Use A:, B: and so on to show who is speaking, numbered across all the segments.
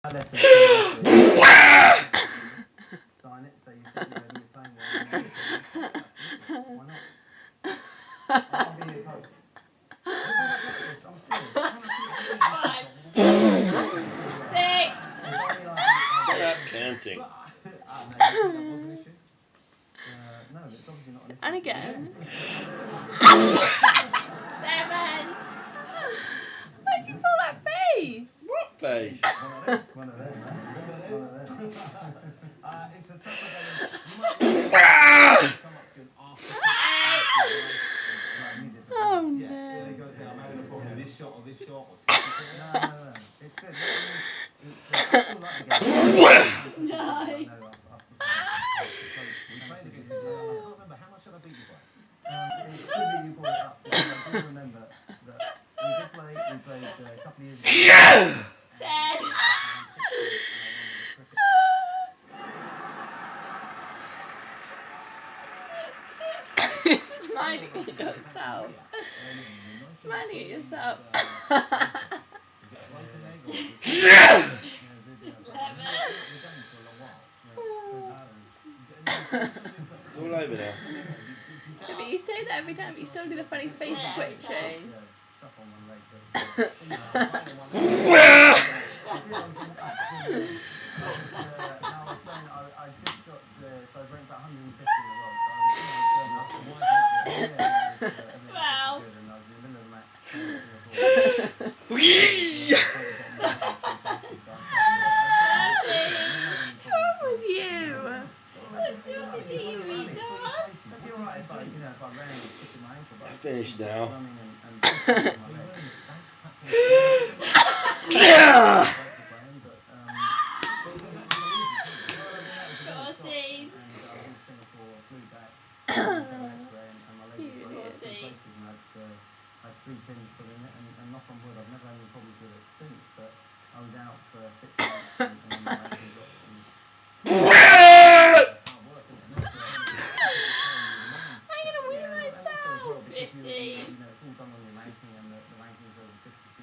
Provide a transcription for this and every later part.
A: Sign it so you think you're playing well. Why not? I'll be your coach. I'm serious.
B: 5, 6.
C: Shut up counting.
A: No, it's obviously not an issue.
B: And again. 7. Why'd you pull that face?
C: What face?
A: One of them. It's a tough
B: Oh no.
D: They go say, I'm having a problem with this shot or this shot. Or
A: No. It's good. It's still like the game.
B: No.
A: We played against each other. I can't remember. How much did I beat you by? It's good that you brought it up. I do remember that we played a couple of years ago.
B: 10. Smiling at yourself. Smiling at yourself. 11.
C: It's all over now.
B: Yeah, but you say that every time, but you still do the funny face twitching. What's wrong with you? What's wrong with you, Rita?
C: Finished now.
A: Had 3 pins put in it, and knock on wood, I've never had any problems with it since, but I was out for 6 months and then I actually got
B: I'm gonna wee myself. 15.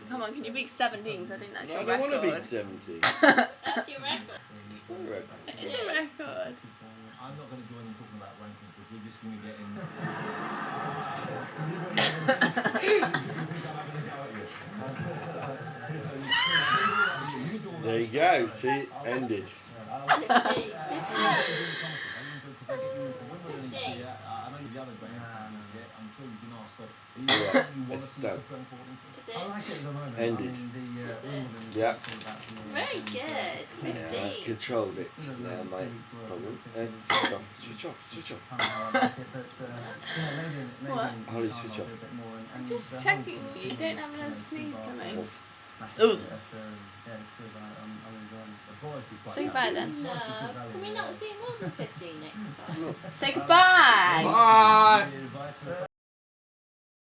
B: Come on, can you beat 17? I think that's
C: No,
B: your
C: I don't want to
B: record.
C: beat 70.
B: That's your record.
C: It's not a record.
B: It's a record.
D: I'm not going to join in talking about rankings because we're just going to get in.
C: There you go. See, it ended. It's done. Ended. Yeah.
B: Very good.
C: Yeah, I controlled it. Now my problem. And switch off. Switch off. Switch off. Holly, switch off.
B: Just checking you don't have another sneeze coming.
C: Off.
B: Ooh. Say goodbye then.
E: No. Can we not do more than 15 next time?
B: Say goodbye.
C: Bye.